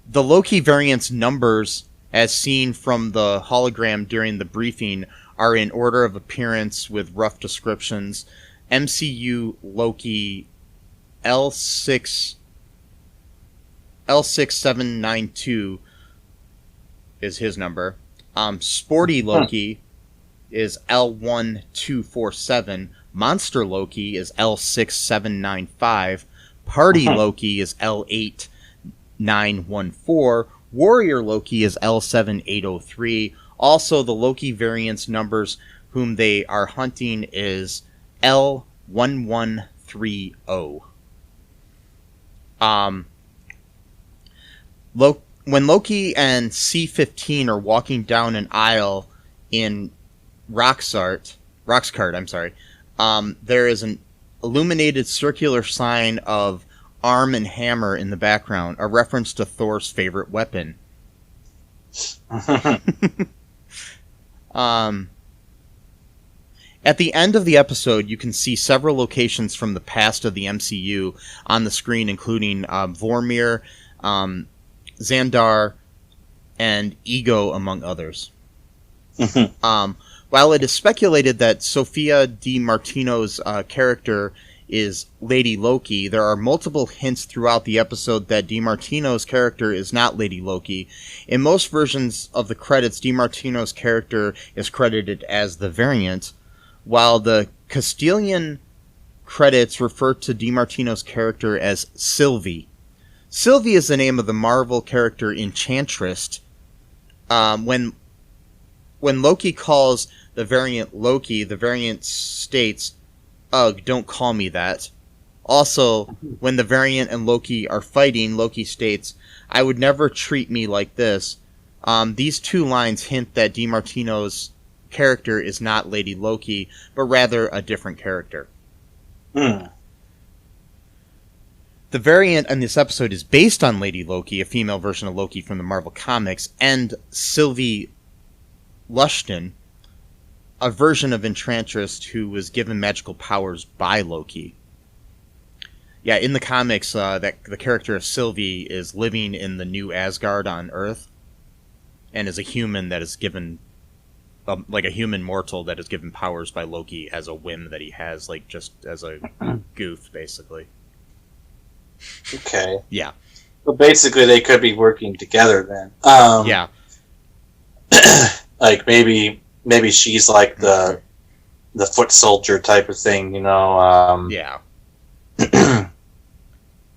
The Loki variant's numbers, as seen from the hologram during the briefing, are in order of appearance with rough descriptions. MCU Loki L6792 is his number. Sporty Loki is L1247. Monster Loki is L6795. Party Loki is L8914. Warrior Loki is L7803. Also, the Loki variant's numbers whom they are hunting is L1130. When Loki and C-15 are walking down an aisle in Roxcart, there is an illuminated circular sign of arm and hammer in the background, a reference to Thor's favorite weapon. At the end of the episode, you can see several locations from the past of the MCU on the screen, including Vormir, Xandar, and Ego, among others. While it is speculated that Sophia Di Martino's character is Lady Loki, there are multiple hints throughout the episode that Di Martino's character is not Lady Loki. In most versions of the credits, Di Martino's character is credited as the Variant, while the Castilian credits refer to Di Martino's character as Sylvie. Sylvie is the name of the Marvel character Enchantress. When Loki calls the Variant Loki, the Variant states, "Ugh, don't call me that." Also, when the Variant and Loki are fighting, Loki states, "I would never treat me like this." These two lines hint that Di Martino's character is not Lady Loki, but rather a different character. The Variant in this episode is based on Lady Loki, a female version of Loki from the Marvel Comics, and Sylvie Lushton, a version of Enchantress who was given magical powers by Loki. Yeah, in the comics, the character of Sylvie is living in the new Asgard on Earth, and is a human that is given, like a human mortal that is given powers by Loki as a whim that he has, like just as a goof, basically. Okay. Yeah. But basically, they could be working together then. Yeah. Like maybe she's like the foot soldier type of thing, you know. Yeah.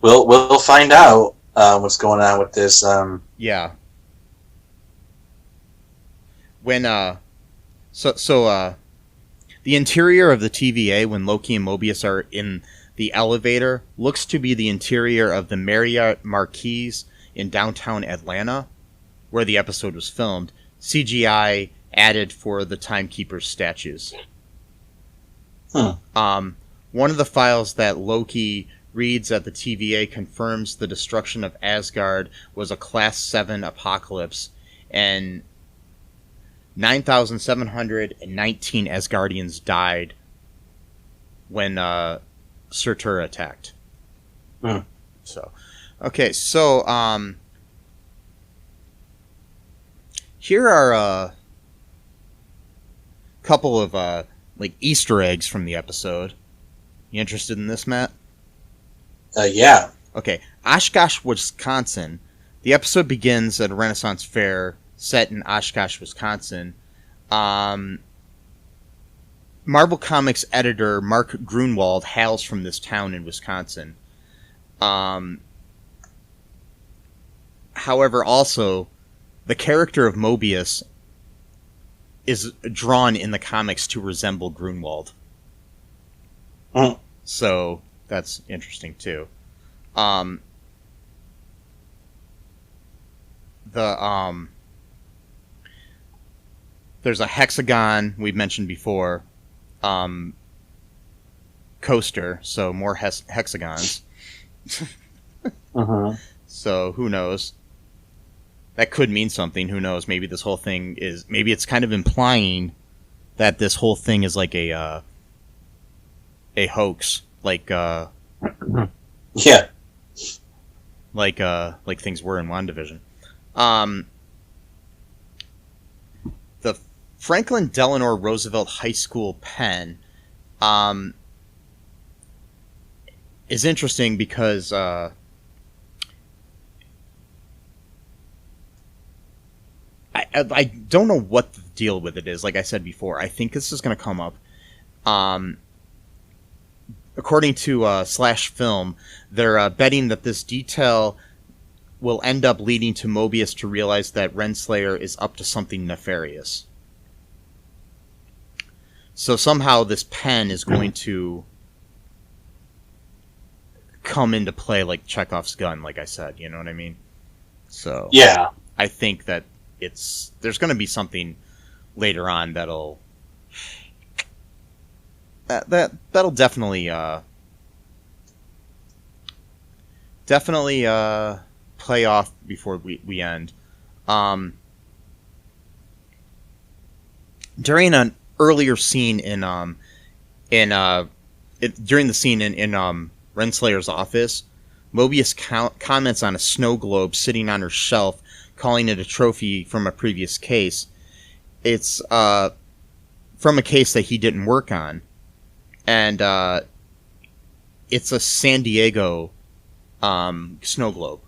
We'll find out what's going on with this. Yeah. When the interior of the TVA when Loki and Mobius are in the elevator looks to be the interior of the Marriott Marquis in downtown Atlanta, where the episode was filmed. CGI added for the Timekeeper's statues. One of the files that Loki reads at the TVA confirms the destruction of Asgard was a Class 7 apocalypse, and 9,719 Asgardians died when Surtur attacked. So, okay, so here are a couple of like Easter eggs from the episode. You interested in this, Matt? Yeah. Okay, Oshkosh, Wisconsin. The episode begins at a Renaissance fair set in Oshkosh, Wisconsin. Marvel Comics editor Mark Grunwald hails from this town in Wisconsin. However, also, the character of Mobius is drawn in the comics to resemble Grunwald. So, that's interesting, too. There's a hexagon we've mentioned before, coaster, so more hexagons. So who knows? That could mean something. Who knows? Maybe this whole thing is. Maybe it's kind of implying that this whole thing is like a hoax, like yeah, like things were in WandaVision. The Franklin Delano Roosevelt High School pen is interesting because I don't know what the deal with it is. Like I said before, I think this is going to come up. According to Slash Film, they're betting that this detail will end up leading to Mobius to realize that Renslayer is up to something nefarious. So somehow this pen is going to come into play like Chekhov's gun, like I said, you know what I mean? So yeah, I think that there's going to be something later on that'll definitely play off before we end. During an earlier scene during the scene in Renslayer's office, Mobius comments on a snow globe sitting on her shelf, calling it a trophy from a previous case. It's from a case that he didn't work on, and it's a San Diego snow globe.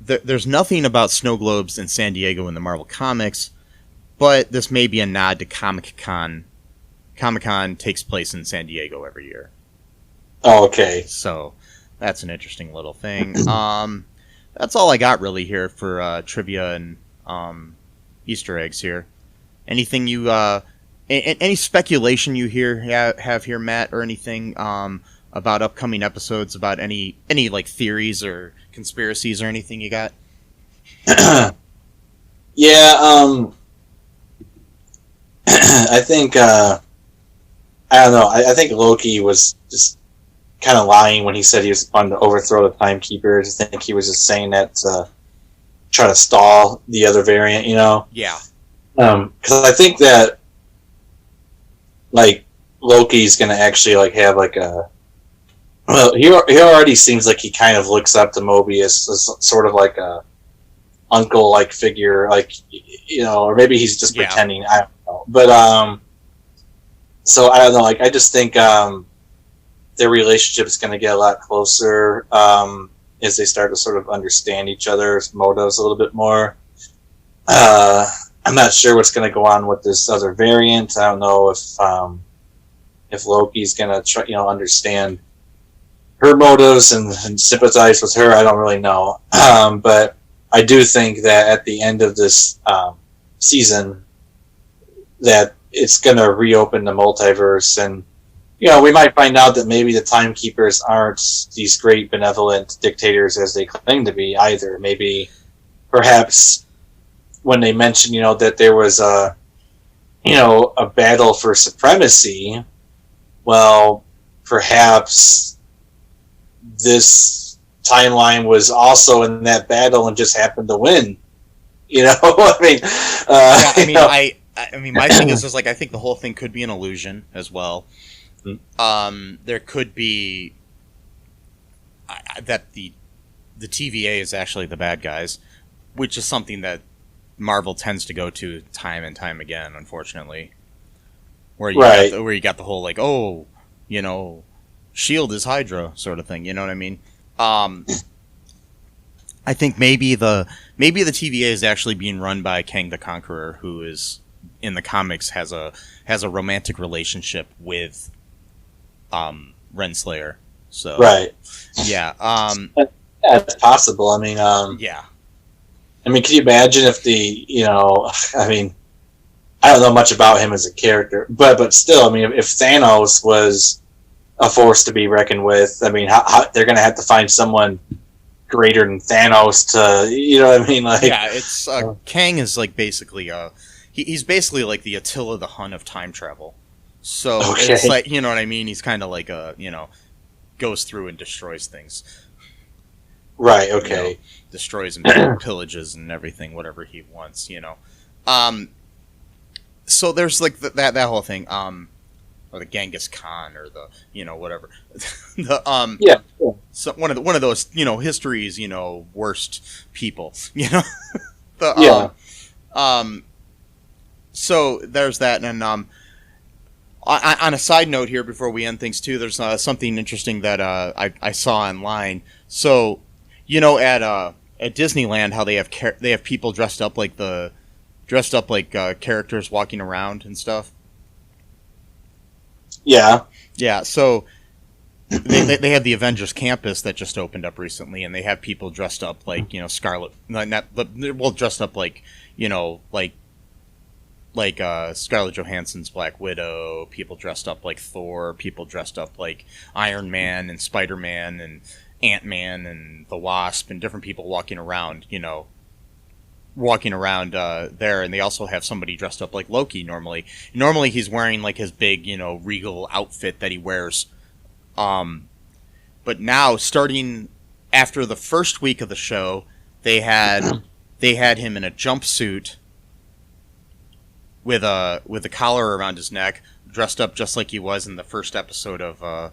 There's nothing about snow globes in San Diego in the Marvel Comics, but this may be a nod to Comic-Con. Comic-Con takes place in San Diego every year. Oh, okay. So that's an interesting little thing. That's all I got really here for trivia and Easter eggs here. Anything you any speculation you have here, Matt, or anything about upcoming episodes, about any like theories or conspiracies or anything you got? Yeah, I think I don't know. I think Loki was just kind of lying when he said he was on to overthrow the Timekeepers. I think he was just saying that to try to stall the other variant, you know? Yeah. Because I think that like Loki's gonna actually like have like a. Well, he already seems like he kind of looks up to Mobius as sort of like a uncle-like figure, like, you know, or maybe he's just pretending. I don't know, but so I don't know. Like, I just think their relationship is going to get a lot closer as they start to sort of understand each other's motives a little bit more. I'm not sure what's going to go on with this other variant. I don't know if Loki's going to try, understand her motives and sympathize with her. I don't really know. But I do think that at the end of this season, that it's going to reopen the multiverse, and we might find out that maybe the Timekeepers aren't these great benevolent dictators as they claim to be either. Maybe, perhaps, when they mentioned, that there was a battle for supremacy, well, perhaps this timeline was also in that battle and just happened to win. I mean, my thing is just like, I think the whole thing could be an illusion as well. There could be that the TVA is actually the bad guys, which is something that Marvel tends to go to time and time again, unfortunately. Where you got the whole like, Shield is Hydra sort of thing. You know what I mean? I think maybe the TVA is actually being run by Kang the Conqueror, who is in the comics has a romantic relationship with Renslayer. So yeah, it's possible. I mean, yeah. I mean, can you imagine if I don't know much about him as a character, but still, I mean, if Thanos was a force to be reckoned with, I mean, how they're going to have to find someone greater than Thanos to, what I mean? Like, yeah, it's Kang is like basically he's basically like the Attila the Hun of time travel. So it's like, you know what I mean? He's kind of like goes through and destroys things. Right. Okay. Destroys and pillages and everything, whatever he wants. So there's like that whole thing, or the Genghis Khan, or the whatever, yeah. So one of those history's worst people. So there's that, and on a side note here before we end things too, there's something interesting that I saw online. So at Disneyland, how they have people dressed up like characters walking around and stuff. Yeah. Yeah. So they have the Avengers campus that just opened up recently, and they have people dressed up like Scarlet. Dressed up like Scarlett Johansson's Black Widow. People dressed up like Thor. People dressed up like Iron Man and Spider-Man and Ant-Man and the Wasp, and different people walking around there. And they also have somebody dressed up like Loki normally. Normally he's wearing like his big, regal outfit that he wears. But now, starting after the first week of the show, they had him in a jumpsuit with a collar around his neck, dressed up just like he was in the first episode of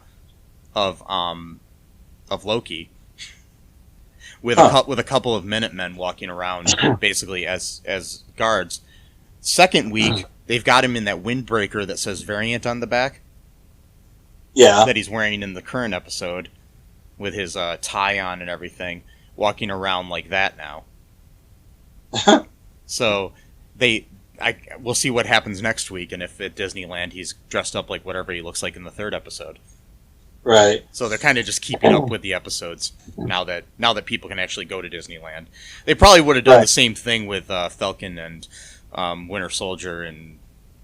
Loki, with a couple of Minutemen walking around basically as guards. Second week, they've got him in that windbreaker that says Variant on the back. Yeah. That he's wearing in the current episode, with his tie on and everything, walking around like that now. So we'll see what happens next week, and if at Disneyland he's dressed up like whatever he looks like in the third episode. Right. So they're kind of just keeping up with the episodes now that people can actually go to Disneyland. They probably would have done the same thing with Falcon and Winter Soldier and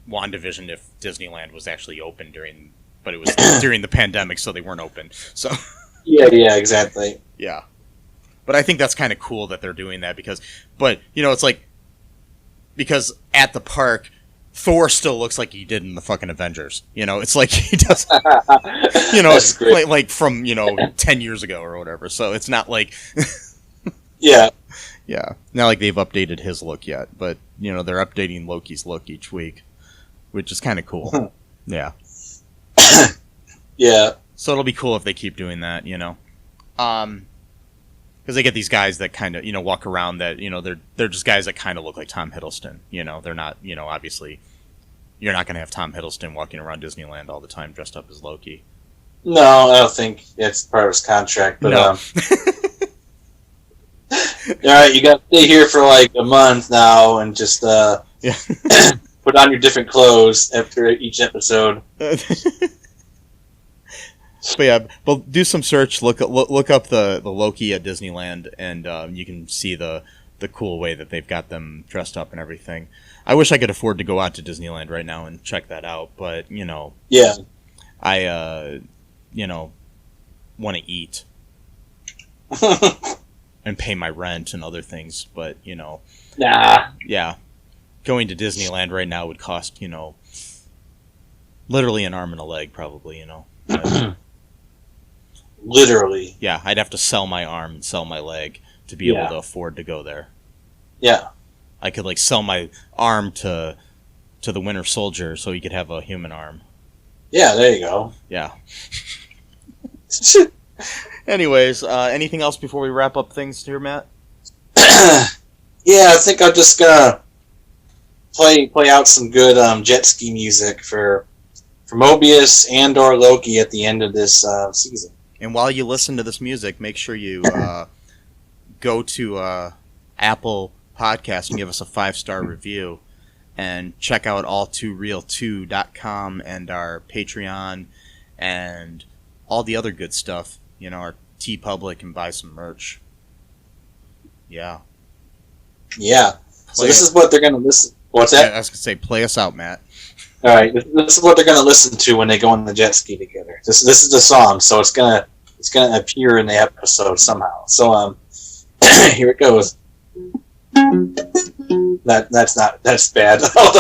WandaVision if Disneyland was actually open but it was during the pandemic, so they weren't open. So yeah, exactly. Yeah. But I think that's kind of cool that they're doing that because it's like, because at the park, Thor still looks like he did in the fucking Avengers. It's like he does, like from, 10 years ago or whatever. So it's not like, yeah. Not like they've updated his look yet, but they're updating Loki's look each week, which is kind of cool. Yeah. Yeah. So it'll be cool if they keep doing that, because they get these guys that kind of, walk around that, they're just guys that kind of look like Tom Hiddleston. They're not, obviously, you're not going to have Tom Hiddleston walking around Disneyland all the time dressed up as Loki. No, I don't think it's part of his contract. But No. all right, you got to stay here for like a month now, and just Yeah. put on your different clothes after each episode. But yeah, but do some search. Look up the Loki at Disneyland, and you can see the cool way that they've got them dressed up and everything. I wish I could afford to go out to Disneyland right now and check that out, but Yeah. I want to eat and pay my rent and other things, but Nah. yeah, going to Disneyland right now would cost literally an arm and a leg, probably. But, Literally. yeah, I'd have to sell my arm and sell my leg to be able to afford to go there. Yeah. I could sell my arm to the Winter Soldier so he could have a human arm. Yeah, there you go. Yeah. Anyways, anything else before we wrap up things here, Matt? Yeah, I think I'm just gonna play out some good jet ski music for Mobius and or Loki at the end of this season. And while you listen to this music, make sure you go to Apple Podcast and give us a 5-star review, and check out all2real2.com and our Patreon and all the other good stuff, our TeePublic, and buy some merch. Yeah. Yeah. So this is what they're going to listen. What's that? I was going to say, play us out, Matt. All right. This is what they're going to listen to when they go on the jet ski together. This is the song, so it's gonna appear in the episode somehow. So here it goes. That's bad. Hold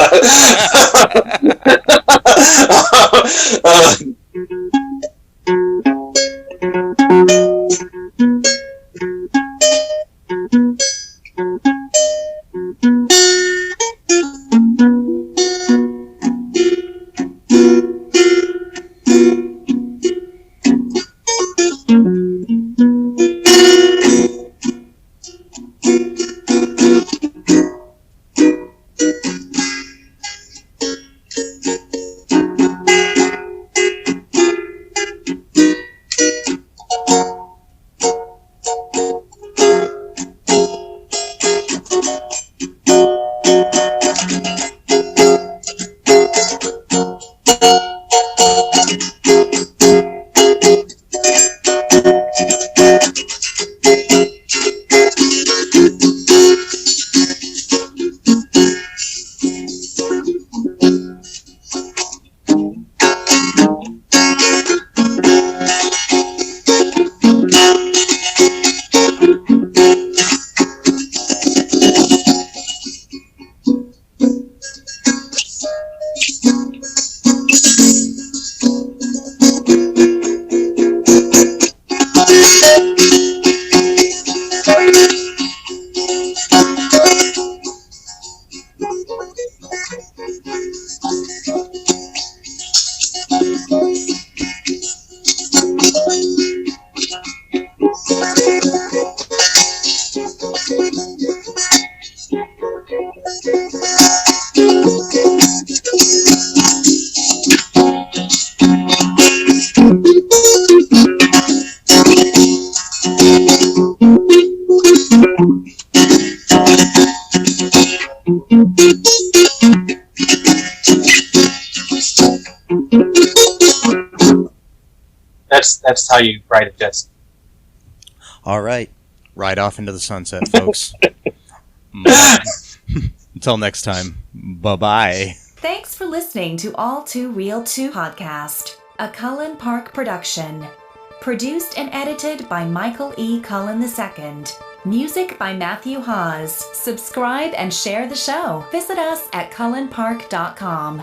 That's how you ride a jet ski. All right. Ride off into the sunset, folks. Until next time. Bye-bye. Thanks for listening to All Too Real 2 podcast, a Cullen Park production. Produced and edited by Michael E. Cullen II. Music by Matthew Hawes. Subscribe and share the show. Visit us at cullenpark.com.